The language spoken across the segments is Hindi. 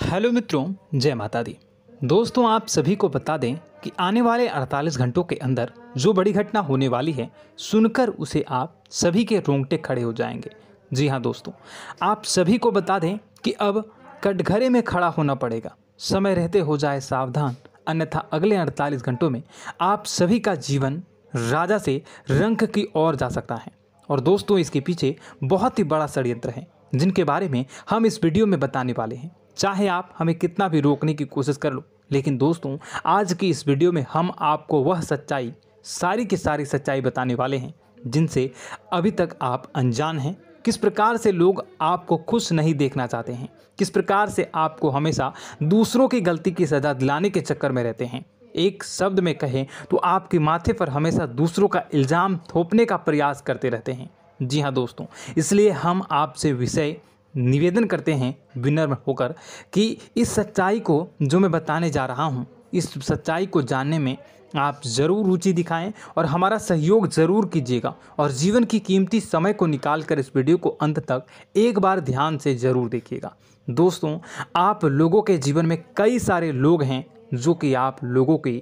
हेलो मित्रों, जय माता दी। दोस्तों, आप सभी को बता दें कि आने वाले 48 घंटों के अंदर जो बड़ी घटना होने वाली है, सुनकर उसे आप सभी के रोंगटे खड़े हो जाएंगे। जी हाँ दोस्तों, आप सभी को बता दें कि अब कटघरे में खड़ा होना पड़ेगा। समय रहते हो जाए सावधान, अन्यथा अगले 48 घंटों में आप सभी का जीवन राजा से रंक की ओर जा सकता है। और दोस्तों, इसके पीछे बहुत ही बड़ा षड्यंत्र है, जिनके बारे में हम इस वीडियो में बताने वाले हैं। चाहे आप हमें कितना भी रोकने की कोशिश कर लो, लेकिन दोस्तों, आज की इस वीडियो में हम आपको वह सच्चाई, सारी की सारी सच्चाई बताने वाले हैं जिनसे अभी तक आप अनजान हैं। किस प्रकार से लोग आपको खुश नहीं देखना चाहते हैं, किस प्रकार से आपको हमेशा दूसरों की गलती की सज़ा दिलाने के चक्कर में रहते हैं। एक शब्द में कहें तो आपके माथे पर हमेशा दूसरों का इल्ज़ाम थोपने का प्रयास करते रहते हैं। जी हाँ दोस्तों, इसलिए हम आपसे विषय निवेदन करते हैं विनम्र होकर कि इस सच्चाई को जो मैं बताने जा रहा हूँ, इस सच्चाई को जानने में आप ज़रूर रुचि दिखाएं और हमारा सहयोग ज़रूर कीजिएगा। और जीवन की कीमती समय को निकाल कर इस वीडियो को अंत तक एक बार ध्यान से ज़रूर देखिएगा। दोस्तों, आप लोगों के जीवन में कई सारे लोग हैं जो कि आप लोगों की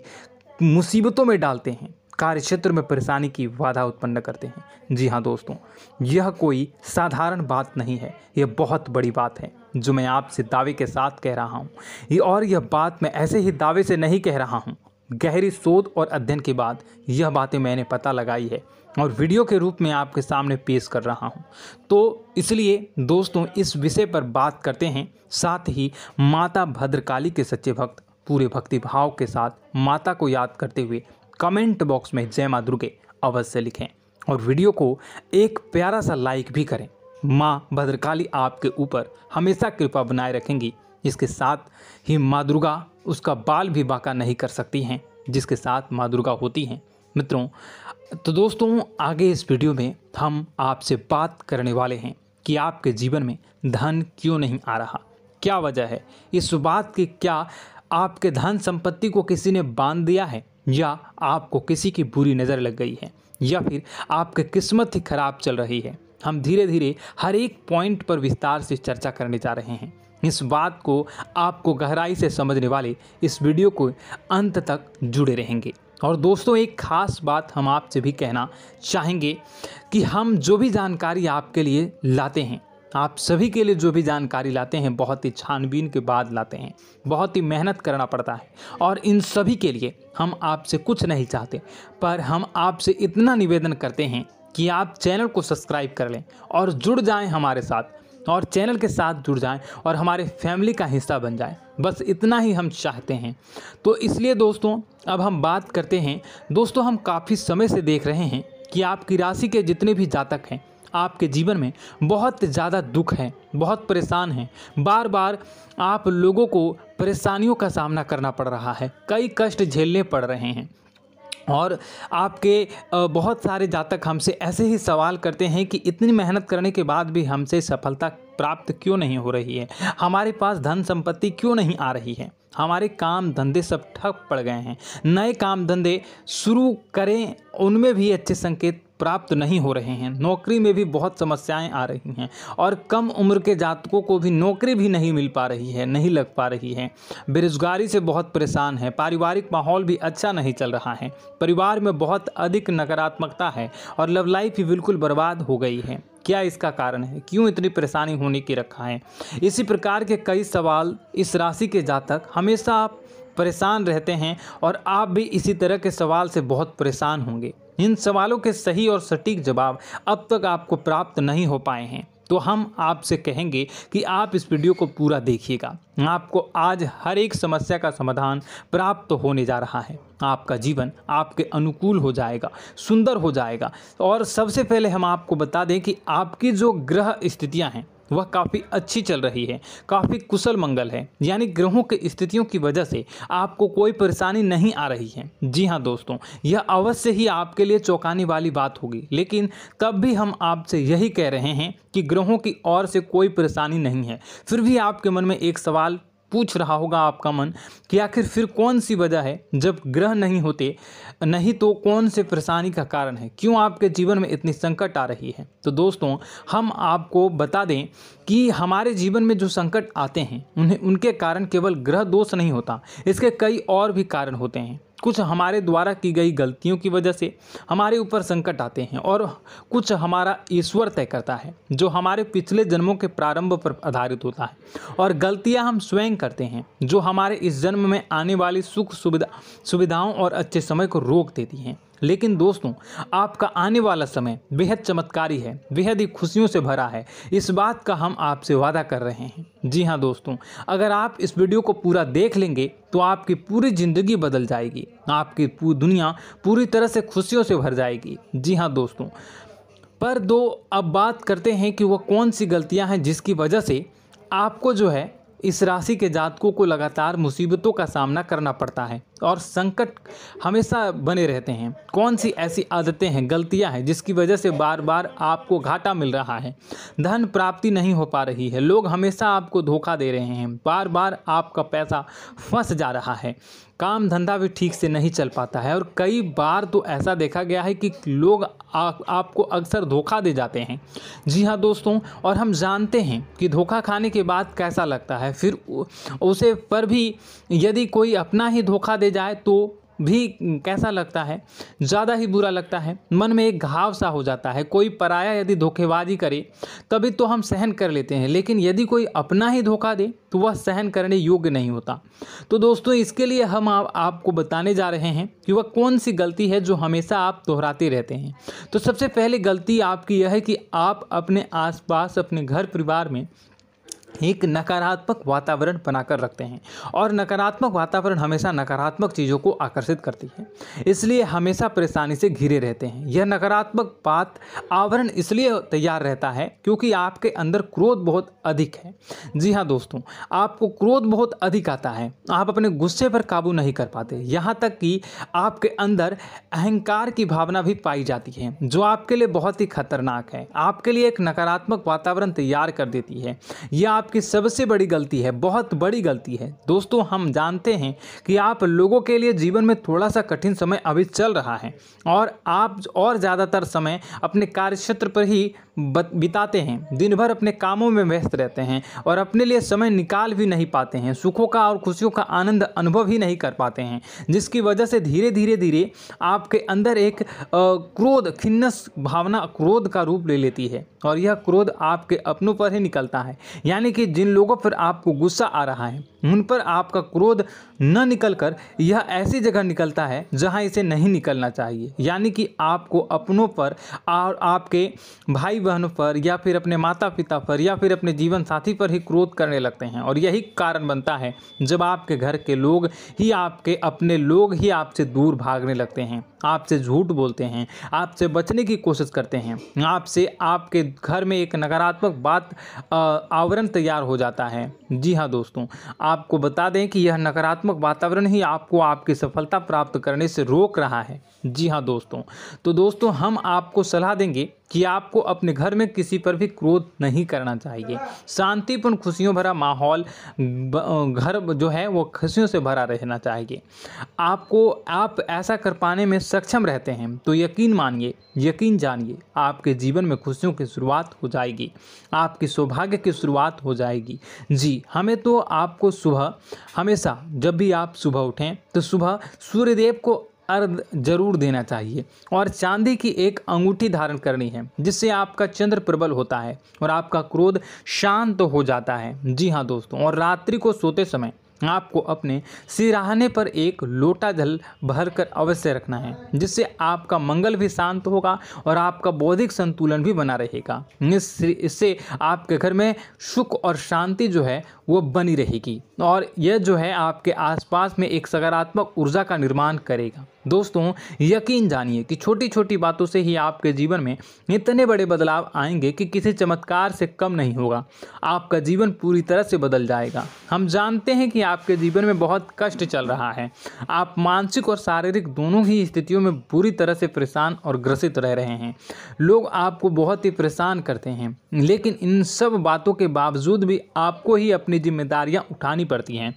मुसीबतों में डालते हैं, कार्य क्षेत्र में परेशानी की बाधा उत्पन्न करते हैं। जी हाँ दोस्तों, यह कोई साधारण बात नहीं है, यह बहुत बड़ी बात है जो मैं आपसे दावे के साथ कह रहा हूँ। यह बात मैं ऐसे ही दावे से नहीं कह रहा हूँ। गहरी शोध और अध्ययन के बाद यह बातें मैंने पता लगाई है और वीडियो के रूप में आपके सामने पेश कर रहा हूँ। तो इसलिए दोस्तों, इस विषय पर बात करते हैं। साथ ही माता भद्रकाली के सच्चे भक्त पूरे भक्ति भाव के साथ माता को याद करते हुए कमेंट बॉक्स में जय मां दुर्गे अवश्य लिखें और वीडियो को एक प्यारा सा लाइक भी करें। मां भद्रकाली आपके ऊपर हमेशा कृपा बनाए रखेंगी। इसके साथ ही मां दुर्गा उसका बाल भी बांका नहीं कर सकती हैं, जिसके साथ मां दुर्गा होती हैं। मित्रों, तो दोस्तों, आगे इस वीडियो में हम आपसे बात करने वाले हैं कि आपके जीवन में धन क्यों नहीं आ रहा, क्या वजह है इस बात की। क्या आपके धन संपत्ति को किसी ने बांध दिया है, या आपको किसी की बुरी नज़र लग गई है, या फिर आपकी किस्मत ही खराब चल रही है। हम धीरे धीरे हर एक पॉइंट पर विस्तार से चर्चा करने जा रहे हैं। इस बात को आपको गहराई से समझने वाले इस वीडियो को अंत तक जुड़े रहेंगे। और दोस्तों, एक खास बात हम आपसे भी कहना चाहेंगे कि हम जो भी जानकारी आपके लिए लाते हैं, आप सभी के लिए जो भी जानकारी लाते हैं, बहुत ही छानबीन के बाद लाते हैं, बहुत ही मेहनत करना पड़ता है। और इन सभी के लिए हम आपसे कुछ नहीं चाहते, पर हम आपसे इतना निवेदन करते हैं कि आप चैनल को सब्सक्राइब कर लें और जुड़ जाएं हमारे साथ, और चैनल के साथ जुड़ जाएं और हमारे फैमिली का हिस्सा बन जाएं। बस इतना ही हम चाहते हैं। तो इसलिए दोस्तों, अब हम बात करते हैं। दोस्तों, हम काफ़ी समय से देख रहे हैं कि आपकी राशि के जितने भी जातक हैं, आपके जीवन में बहुत ज़्यादा दुख है, बहुत परेशान हैं। बार बार आप लोगों को परेशानियों का सामना करना पड़ रहा है, कई कष्ट झेलने पड़ रहे हैं। और आपके बहुत सारे जातक हमसे ऐसे ही सवाल करते हैं कि इतनी मेहनत करने के बाद भी हमसे सफलता प्राप्त क्यों नहीं हो रही है, हमारे पास धन संपत्ति क्यों नहीं आ रही है, हमारे काम धंधे सब ठप पड़ गए हैं, नए काम धंधे शुरू करें उनमें भी अच्छे संकेत प्राप्त नहीं हो रहे हैं, नौकरी में भी बहुत समस्याएं आ रही हैं, और कम उम्र के जातकों को भी नौकरी भी नहीं मिल पा रही है, नहीं लग पा रही है, बेरोजगारी से बहुत परेशान है, पारिवारिक माहौल भी अच्छा नहीं चल रहा है, परिवार में बहुत अधिक नकारात्मकता है, और लव लाइफ भी बिल्कुल बर्बाद हो गई है। क्या इसका कारण है, क्यों इतनी परेशानी होने की रखा है? इसी प्रकार के कई सवाल इस राशि के जातक हमेशा आप परेशान रहते हैं, और आप भी इसी तरह के सवाल से बहुत परेशान होंगे। इन सवालों के सही और सटीक जवाब अब तक आपको प्राप्त नहीं हो पाए हैं, तो हम आपसे कहेंगे कि आप इस वीडियो को पूरा देखिएगा। आपको आज हर एक समस्या का समाधान प्राप्त होने जा रहा है। आपका जीवन आपके अनुकूल हो जाएगा, सुंदर हो जाएगा। और सबसे पहले हम आपको बता दें कि आपकी जो ग्रह स्थितियां हैं वह काफ़ी अच्छी चल रही है, काफ़ी कुशल मंगल है, यानी ग्रहों की स्थितियों की वजह से आपको कोई परेशानी नहीं आ रही है। जी हाँ दोस्तों, यह अवश्य ही आपके लिए चौंकाने वाली बात होगी, लेकिन तब भी हम आपसे यही कह रहे हैं कि ग्रहों की ओर से कोई परेशानी नहीं है। फिर भी आपके मन में एक सवाल पूछ रहा होगा आपका मन कि आखिर फिर कौन सी वजह है, जब ग्रह नहीं होते नहीं तो कौन से परेशानी का कारण है, क्यों आपके जीवन में इतनी संकट आ रही है। तो दोस्तों हम आपको बता दें कि हमारे जीवन में जो संकट आते हैं उनके कारण केवल ग्रह दोष नहीं होता, इसके कई और भी कारण होते हैं। कुछ हमारे द्वारा की गई गलतियों की वजह से हमारे ऊपर संकट आते हैं और कुछ हमारा ईश्वर तय करता है, जो हमारे पिछले जन्मों के प्रारंभ पर आधारित होता है। और गलतियां हम स्वयं करते हैं, जो हमारे इस जन्म में आने वाली सुख सुविधाओं और अच्छे समय को रोक देती हैं। लेकिन दोस्तों आपका आने वाला समय बेहद चमत्कारी है, बेहद ही खुशियों से भरा है, इस बात का हम आपसे वादा कर रहे हैं। जी हाँ दोस्तों, अगर आप इस वीडियो को पूरा देख लेंगे तो आपकी पूरी ज़िंदगी बदल जाएगी, आपकी पूरी दुनिया पूरी तरह से खुशियों से भर जाएगी। जी हाँ दोस्तों, पर अब बात करते हैं कि वह कौन सी गलतियाँ हैं जिसकी वजह से आपको जो है इस राशि के जातकों को लगातार मुसीबतों का सामना करना पड़ता है और संकट हमेशा बने रहते हैं। कौन सी ऐसी आदतें हैं, गलतियां हैं जिसकी वजह से बार बार आपको घाटा मिल रहा है, धन प्राप्ति नहीं हो पा रही है, लोग हमेशा आपको धोखा दे रहे हैं, बार बार आपका पैसा फंस जा रहा है, काम धंधा भी ठीक से नहीं चल पाता है और कई बार तो ऐसा देखा गया है कि लोग आपको अक्सर धोखा दे जाते हैं। जी हाँ दोस्तों, और हम जानते हैं कि धोखा खाने के बाद कैसा लगता है, फिर उसे पर भी यदि कोई अपना ही धोखा दे जाए तो भी कैसा लगता है, ज़्यादा ही बुरा लगता है, मन में एक घाव सा हो जाता है। कोई पराया यदि धोखेबाजी करे तभी तो हम सहन कर लेते हैं, लेकिन यदि कोई अपना ही धोखा दे तो वह सहन करने योग्य नहीं होता। तो दोस्तों इसके लिए हम आपको बताने जा रहे हैं कि वह कौन सी गलती है जो हमेशा आप दोहराते रहते हैं। तो सबसे पहले गलती आपकी यह है कि आप अपने आसपास, अपने घर परिवार में एक नकारात्मक वातावरण बनाकर रखते हैं और नकारात्मक वातावरण हमेशा नकारात्मक चीज़ों को आकर्षित करती है, इसलिए हमेशा परेशानी से घिरे रहते हैं। यह नकारात्मक आवरण इसलिए तैयार रहता है क्योंकि आपके अंदर क्रोध बहुत अधिक है। जी हाँ दोस्तों, आपको क्रोध बहुत अधिक आता है, आप अपने गुस्से पर काबू नहीं कर पाते, यहाँ तक कि आपके अंदर अहंकार की भावना भी पाई जाती है, जो आपके लिए बहुत ही खतरनाक है, आपके लिए एक नकारात्मक वातावरण तैयार कर देती है। यह आपकी सबसे बड़ी गलती है, बहुत बड़ी गलती है। दोस्तों हम जानते हैं कि आप लोगों के लिए जीवन में थोड़ा सा कठिन समय अभी चल रहा है और आप और ज़्यादातर समय अपने कार्यक्षेत्र पर ही बिताते हैं, दिन भर अपने कामों में व्यस्त रहते हैं और अपने लिए समय निकाल भी नहीं पाते हैं, सुखों का और खुशियों का आनंद अनुभव ही नहीं कर पाते हैं, जिसकी वजह से धीरे धीरे आपके अंदर एक क्रोध, खिन्नस भावना क्रोध का रूप ले लेती है और यह क्रोध आपके अपनों पर ही निकलता है। यानी कि जिन लोगों पर आपको गुस्सा आ रहा है उन पर आपका क्रोध न निकलकर यह ऐसी जगह निकलता है जहां इसे नहीं निकलना चाहिए, यानी कि आपको अपनों पर और आपके भाई बहनों पर या फिर अपने माता पिता पर या फिर अपने जीवन साथी पर ही क्रोध करने लगते हैं। और यही कारण बनता है जब आपके घर के लोग ही, आपके अपने लोग ही आपसे दूर भागने लगते हैं, आपसे झूठ बोलते हैं, आपसे बचने की कोशिश करते हैं, आपके घर में एक नकारात्मक आवरण तैयार हो जाता है। जी हाँ दोस्तों, आपको बता दें कि यह नकारात्मक वातावरण ही आपको आपकी सफलता प्राप्त करने से रोक रहा है। जी हाँ दोस्तों, तो दोस्तों हम आपको सलाह देंगे कि आपको अपने घर में किसी पर भी क्रोध नहीं करना चाहिए। शांतिपूर्ण खुशियों भरा माहौल, घर जो है वो खुशियों से भरा रहना चाहिए। आप ऐसा कर पाने में सक्षम रहते हैं तो यकीन मानिए, यकीन जानिए, आपके जीवन में खुशियों की शुरुआत हो जाएगी, आपकी सौभाग्य की शुरुआत हो जाएगी। जी, हमें तो आपको सुबह, हमेशा जब भी आप सुबह उठें तो सुबह सूर्यदेव को अर्घ जरूर देना चाहिए और चांदी की एक अंगूठी धारण करनी है, जिससे आपका चंद्र प्रबल होता है और आपका क्रोध शांत हो जाता है। जी हाँ दोस्तों, और रात्रि को सोते समय आपको अपने सिरहाने पर एक लोटा जल भरकर अवश्य रखना है, जिससे आपका मंगल भी शांत होगा और आपका बौद्धिक संतुलन भी बना रहेगा। इससे आपके घर में सुख और शांति जो है वो बनी रहेगी और यह जो है आपके आसपास में एक सकारात्मक ऊर्जा का निर्माण करेगा। दोस्तों यकीन जानिए कि छोटी छोटी बातों से ही आपके जीवन में इतने बड़े बदलाव आएंगे कि किसी चमत्कार से कम नहीं होगा। आपका जीवन पूरी तरह से बदल जाएगा। हम जानते हैं कि आपके जीवन में बहुत कष्ट चल रहा है। आप मानसिक और शारीरिक दोनों ही स्थितियों में बुरी तरह से परेशान और ग्रसित रह रहे हैं। लोग आपको बहुत ही परेशान करते हैं, लेकिन इन सब बातों के बावजूद भी आपको ही अपनी जिम्मेदारियां उठानी पड़ती हैं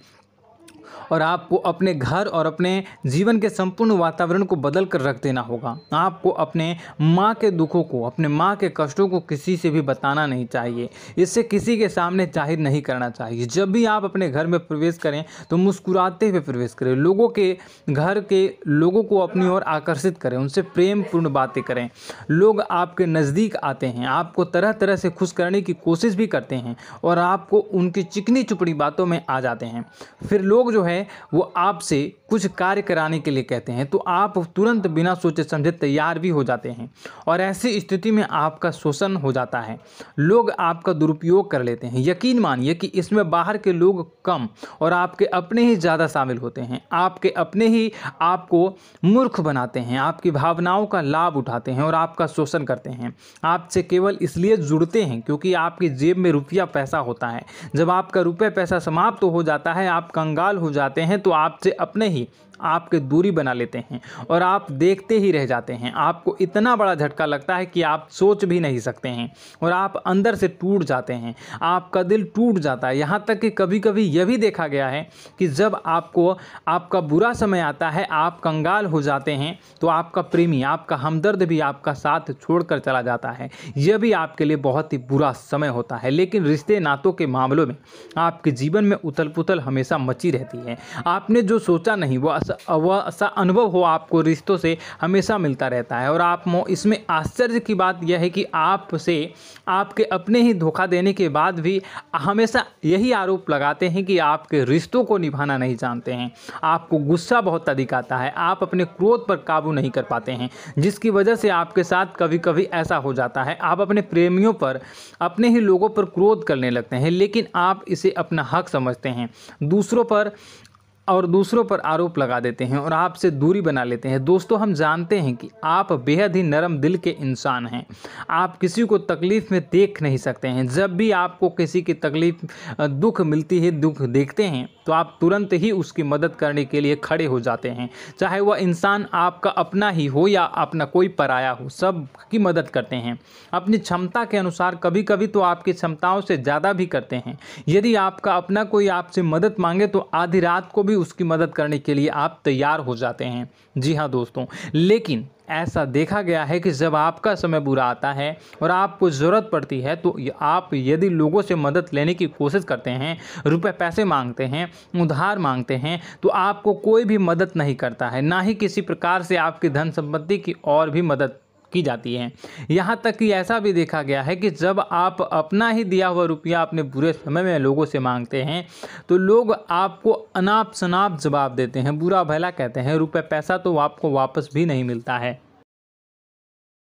और आपको अपने घर और अपने जीवन के संपूर्ण वातावरण को बदल कर रख देना होगा। आपको अपने माँ के दुखों को, अपने माँ के कष्टों को किसी से भी बताना नहीं चाहिए। इससे किसी के सामने जाहिर नहीं करना चाहिए। जब भी आप अपने घर में प्रवेश करें तो मुस्कुराते हुए प्रवेश करें। लोगों के घर के लोगों को अपनी ओर आकर्षित करें, उनसे प्रेमपूर्ण बातें करें। लोग आपके नज़दीक आते हैं, आपको तरह तरह से खुश करने की कोशिश भी करते हैं और आपको उनकी चिकनी चुपड़ी बातों में आ जाते हैं। फिर लोग जो है वो आपसे कुछ कार्य कराने के लिए कहते हैं तो आप तुरंत बिना सोचे समझे तैयार भी हो जाते हैं और ऐसी स्थिति में आपका शोषण हो जाता है। लोग आपका दुरुपयोग कर लेते हैं। यकीन मानिए कि इसमें बाहर के लोग कम और आपके अपने ही ज़्यादा शामिल होते हैं। आपके अपने ही आपको मूर्ख बनाते हैं, आपकी भावनाओं का लाभ उठाते हैं और आपका शोषण करते हैं। आपसे केवल इसलिए जुड़ते हैं क्योंकि आपकी जेब में रुपया पैसा होता है। जब आपका रुपया पैसा समाप्त हो जाता है, आप कंगाल हो जाते हैं तो आपसे अपने ही आपके दूरी बना लेते हैं और आप देखते ही रह जाते हैं। आपको इतना बड़ा झटका लगता है कि आप सोच भी नहीं सकते हैं और आप अंदर से टूट जाते हैं। आपका दिल टूट जाता है। यहाँ तक कि कभी कभी यह भी देखा गया है कि जब आपको आपका बुरा समय आता है, आप कंगाल हो जाते हैं तो आपका प्रेमी, आपका हमदर्द भी आपका साथ छोड़कर चला जाता है। यह भी आपके लिए बहुत ही बुरा समय होता है। लेकिन रिश्ते नातों के मामलों में आपके जीवन में उथल पुथल हमेशा मची रहती है। आपने जो सोचा नहीं वो ऐसा अनुभव हो आपको रिश्तों से हमेशा मिलता रहता है। और आप इसमें आश्चर्य की बात यह है कि आपसे आपके अपने ही धोखा देने के बाद भी हमेशा यही आरोप लगाते हैं कि आपके रिश्तों को निभाना नहीं जानते हैं। आपको गुस्सा बहुत अधिक आता है, आप अपने क्रोध पर काबू नहीं कर पाते हैं, जिसकी वजह से आपके साथ कभी कभी ऐसा हो जाता है आप अपने प्रेमियों पर, अपने ही लोगों पर क्रोध करने लगते हैं। लेकिन आप इसे अपना हक समझते हैं, दूसरों पर आरोप लगा देते हैं और आपसे दूरी बना लेते हैं। दोस्तों हम जानते हैं कि आप बेहद ही नरम दिल के इंसान हैं। आप किसी को तकलीफ़ में देख नहीं सकते हैं। जब भी आपको किसी की तकलीफ़, दुख मिलती है, दुख देखते हैं तो आप तुरंत ही उसकी मदद करने के लिए खड़े हो जाते हैं। चाहे वह इंसान आपका अपना ही हो या अपना कोई पराया हो, सब की मदद करते हैं अपनी क्षमता के अनुसार। कभी कभी तो आपकी क्षमताओं से ज़्यादा भी करते हैं। यदि आपका अपना कोई आपसे मदद मांगे तो आधी रात को भी उसकी मदद करने के लिए आप तैयार हो जाते हैं। जी हाँ दोस्तों, लेकिन ऐसा देखा गया है कि जब आपका समय बुरा आता है और आपको ज़रूरत पड़ती है तो आप यदि लोगों से मदद लेने की कोशिश करते हैं, रुपए पैसे मांगते हैं, उधार मांगते हैं, तो आपको कोई भी मदद नहीं करता है। ना ही किसी प्रकार से आपकी धन संपत्ति की और भी मदद की जाती है। यहाँ तक कि ऐसा भी देखा गया है कि जब आप अपना ही दिया हुआ रुपया अपने बुरे समय में लोगों से मांगते हैं तो लोग आपको अनाप शनाप जवाब देते हैं, बुरा भला कहते हैं। रुपये पैसा तो आपको वापस भी नहीं मिलता है।